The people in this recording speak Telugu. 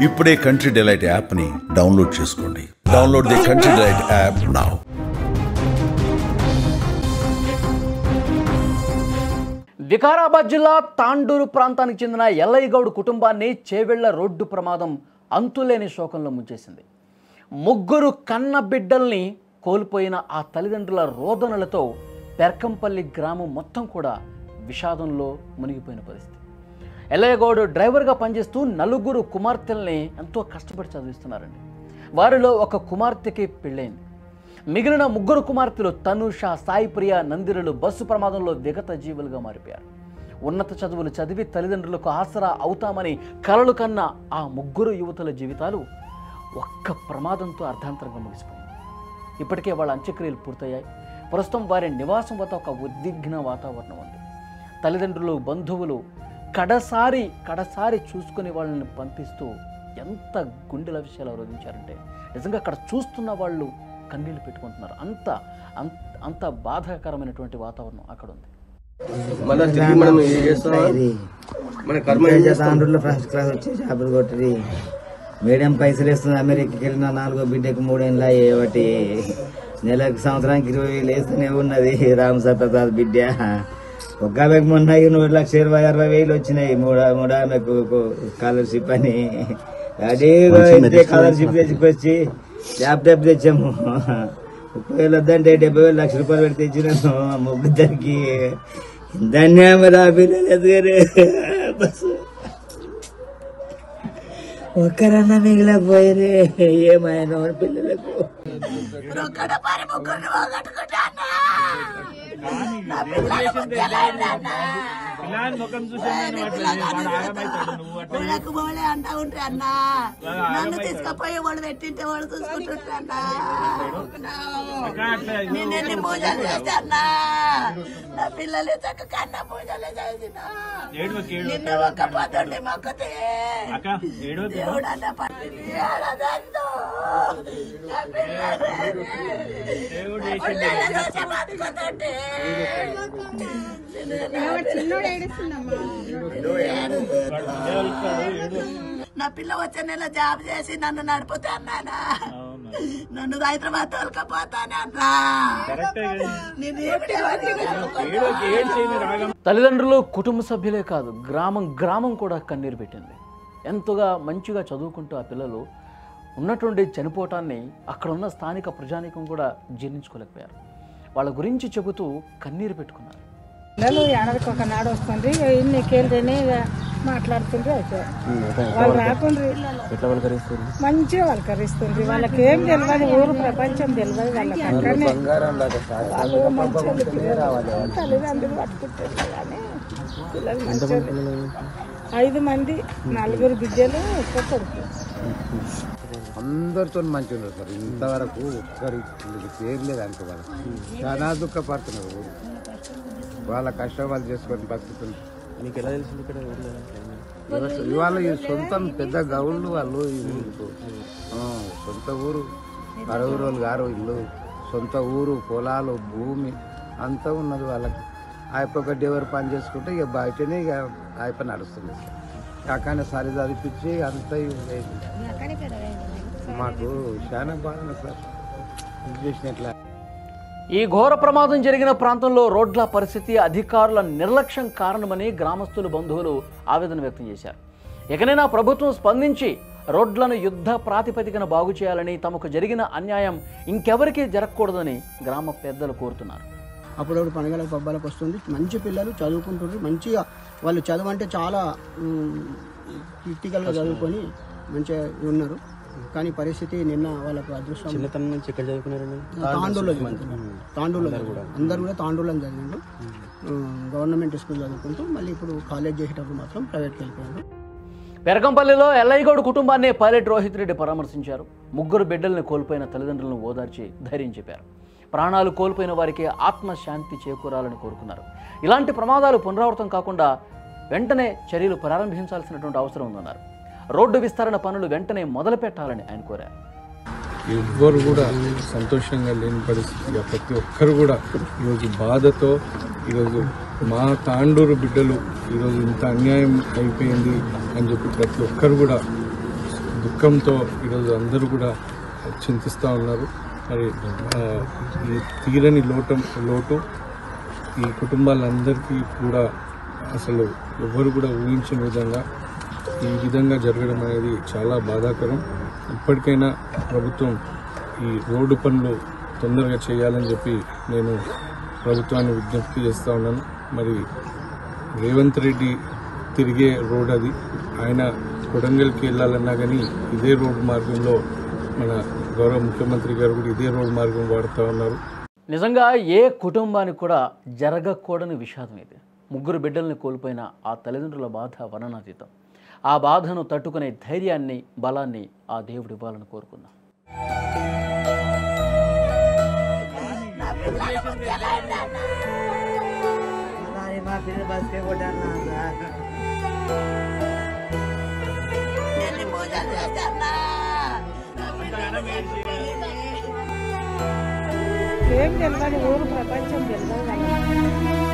ఇప్పుడే కంట్రీ డిలైట్ యాప్ని డౌన్లోడ్ చేసుకోండి. Download the country delight app now. Vikarabad జిల్లా తాండూరు ప్రాంతానికి చెందిన ఎల్లయ్య గౌడ్ కుటుంబాన్ని చేవెళ్ల రోడ్డు ప్రమాదం అంతులేని శోకంలో ముంచేసింది. ముగ్గురు కన్న బిడ్డల్ని కోల్పోయిన ఆ తల్లిదండ్రుల రోదనలతో పెర్కంపల్లి గ్రామం మొత్తం కూడా విషాదంలో మునిగిపోయిన పరిస్థితి. ఎల్లయ్య గౌడ్ డ్రైవర్గా పనిచేస్తూ నలుగురు కుమార్తెల్ని ఎంతో కష్టపడి చదివిస్తున్నారండి. వారిలో ఒక కుమార్తెకి పెళ్ళైంది. మిగిలిన ముగ్గురు కుమార్తెలు తనుష, సాయిప్రియ, నందిరులు బస్సు ప్రమాదంలో విగత జీవులుగా మారిపోయారు. ఉన్నత చదువులు చదివి తల్లిదండ్రులకు ఆసరా అవుతామని కలలు కన్న ఆ ముగ్గురు యువతుల జీవితాలు ఒక్క ప్రమాదంతో అర్ధాంతరంగా ముగిసిపోయింది. ఇప్పటికే వాళ్ళ అంత్యక్రియలు పూర్తయ్యాయి. ప్రస్తుతం వారి నివాసం వద్ద ఒక ఉద్విగ్న వాతావరణం ఉంది. తల్లిదండ్రులు, బంధువులు కడసారి చూసుకుని వాళ్ళని పంపిస్తూ ఎంత గుండెల విషయాలు రోధించారంటే నిజంగా అక్కడ చూస్తున్న వాళ్ళు కన్నీళ్లు పెట్టుకుంటున్నారు. అంత బాధాకరమైనటువంటి వాతావరణం అక్కడ ఉంది. ఫస్ట్ క్లాస్ వచ్చి చేపలు కొట్టి మీడియం పైసలు వేస్తుంది. అమెరికాకి వెళ్ళిన 4వ బిడ్డకు 3 ఏళ్ళ ఒకటి నెలకు సంవత్సరానికి 20,000 వేస్తూనే ఉన్నది. రామ్ సప్రసాద్ బిడ్డ ఒక్క ఆమెకు మొన్న 1,60,000 వచ్చినాయి. మూడు ఆమెకు స్కాలర్షిప్ అని అదే స్కాలర్షిప్ తెచ్చుకొచ్చి ల్యాప్టాప్ తెచ్చాము. 30,000 వద్దంటే 70,000 లక్ష రూపాయలు పెట్టి తెచ్చినాను ముగ్గురికి. ధన్యవాద పిల్లలు ఎదుగారు. ఒక్కరన్నా మిగిలిపోయారే ఏమైనా పిల్లలకు. అంటా ఉంటే అన్నా నన్ను తీసుకపోయి వాడు పెట్టింటే వాడు చూసుకుంటుంటే అన్నా నేనెన్ని పూజలు చేస్తే అన్నా నా పిల్లలు చక్క కన్నా పూజలు చేసిన నిన్న ఒక్క పొద్దుండి మొక్కతే దేవుడు అన్న పట్టింది బతుకుతుంటే నా పిల్ల వచ్చే నెల జాబ్ చేసి నన్ను నడిపోతే అన్నానా, నన్ను హైదరాబాద్ తోలుకపోతానే అన్నా. తల్లిదండ్రులు, కుటుంబ సభ్యులే కాదు గ్రామం కూడా కన్నీరు పెట్టింది. ఎంతగా మంచిగా చదువుకుంటూ ఆ పిల్లలు ఉన్నటువంటి చనిపోవటాన్ని అక్కడ ఉన్న స్థానిక ప్రజానీకం కూడా జీర్ణించుకోలేకపోయారు. వాళ్ళ గురించి చెబుతూ కన్నీరు పెట్టుకున్నారు. పిల్లలు ఏడాదికి ఒక నాడు వస్తుంది, ఇన్ని కేళ్ళని మాట్లాడుతుండ్రు. అయితే వాళ్ళు రాకుండా మంచిగా వాళ్ళకరిస్తుంది. వాళ్ళకి ఏం తెలియదు, ఊరు ప్రపంచం తెలియదు. వాళ్ళకి అక్కడనే వాళ్ళు మంచిగా తల్లిదండ్రులు పట్టుకుంటారు. కానీ పిల్లలు 5 మంది, 4 బిడ్డలు, ఒక్క కొడుకు. అందరితో మంచిగా ఉన్నారు సార్. ఇంతవరకు ఒక్కరి పేర్లేదు అనుకో. వాళ్ళు చాలా దుఃఖపడుతున్నారు. వాళ్ళ కష్టం వాళ్ళు చేసుకొని బతుకుతున్నారు. మీకు ఎలా తెలిసింది ఇక్కడ ఇవాళ ఈ సొంతం పెద్ద గౌళ్ళు వాళ్ళు. సొంత ఊరు, 60 రోజులు గారు ఇల్లు, సొంత ఊరు, పొలాలు, భూమి అంతా ఉన్నది వాళ్ళకి. ఆయప్ప ఎవరు పని చేసుకుంటే ఇక బయటనే ఇక ఆయప్ప నడుస్తుంది. కాకనే సరి చదివించి అంతా మాకు చాలా బాగా సార్ చేసినట్లా. ఈ ఘోర ప్రమాదం జరిగిన ప్రాంతంలో రోడ్ల పరిస్థితి అధికారుల నిర్లక్ష్యం కారణమని గ్రామస్తులు, బంధువులు ఆవేదన వ్యక్తం చేశారు. ఎకనైనా ప్రభుత్వం స్పందించి రోడ్లను యుద్ధ ప్రాతిపదికన బాగు చేయాలని, తమకు జరిగిన అన్యాయం ఇంకెవరికీ జరగకూడదని గ్రామ పెద్దలు కోరుతున్నారు. అప్పుడప్పుడు పండుగలకు పబ్బాలకు వస్తుంది. మంచి పిల్లలు చదువుకుంటున్నారు. మంచిగా వాళ్ళు చదువు అంటే చాలా క్రిటికల్గా చదువుకొని మంచిగా ఉన్నారు. కానీ పరిస్థితి నిన్న వాళ్ళకు అదృష్టం. చిన్నతనం నుంచి ఎక్కడ చదువుకున్నారండి? తాండూరులో అందరూ కూడా తాండూరులో చదివారు. గవర్నమెంట్ స్కూల్ చదువుకుంటూ మళ్ళీ ఇప్పుడు కాలేజ్ చేసేటప్పుడు మాత్రం ప్రైవేట్కి వెళ్ళిపోయారు. పెరకంపల్లిలో ఎల్లయ్య గౌడ్ కుటుంబాన్ని పైలట్ రోహిత్ రెడ్డి పరామర్శించారు. 3 బిడ్డల్ని కోల్పోయిన తల్లిదండ్రులను ఓదార్చి ధైర్యం చెప్పారు. ప్రాణాలు కోల్పోయిన వారికి ఆత్మశాంతి చేకూరాలని కోరుకున్నారు. ఇలాంటి ప్రమాదాలు పునరావృతం కాకుండా వెంటనే చర్యలు ప్రారంభించాల్సినటువంటి అవసరం ఉందన్నారు. రోడ్డు విస్తరణ పనులు వెంటనే మొదలు పెట్టాలని ఆయన కోరారు. ఎవ్వరు కూడా సంతోషంగా లేని పరిస్థితి. ప్రతి ఒక్కరు కూడా ఈరోజు బాధతో, ఈరోజు మా తాండూరు బిడ్డలు ఈరోజు ఇంత అన్యాయం అయిపోయింది అని చెప్పి ప్రతి ఒక్కరు కూడా దుఃఖంతో ఈరోజు అందరూ కూడా చింతిస్తూ ఉన్నారు. మరి ఈ తీరని లోటు ఈ కుటుంబాలందరికీ కూడా అసలు ఎవరు కూడా ఊహించిన విధంగా ఈ విధంగా జరగడం అనేది చాలా బాధాకరం. ఇప్పటికైనా ప్రభుత్వం ఈ రోడ్డు పనులు తొందరగా చేయాలని చెప్పి నేను ప్రభుత్వాన్ని విజ్ఞప్తి చేస్తూ ఉన్నాను. మరి రేవంత్ రెడ్డి తిరిగే రోడ్ అది, ఆయన కొడంగల్కి వెళ్ళాలన్నా కానీ ఇదే రోడ్డు మార్గంలో మన గౌరవ ముఖ్యమంత్రి గారు కూడా ఇదే రోడ్డు మార్గం వాడుతూ ఉన్నారు. నిజంగా ఏ కుటుంబానికి కూడా జరగకూడని విషాదం ఇది. 3 బిడ్డల్ని కోల్పోయిన ఆ తల్లిదండ్రుల బాధ వర్ణనాతీతం. ఆ బాధను తట్టుకునే ధైర్యాన్ని, బలాన్ని ఆ దేవుడు ఇవ్వాలని కోరుకుందాం. ఏం తెలియదు, ఊరు ప్రపంచం తెలియదు.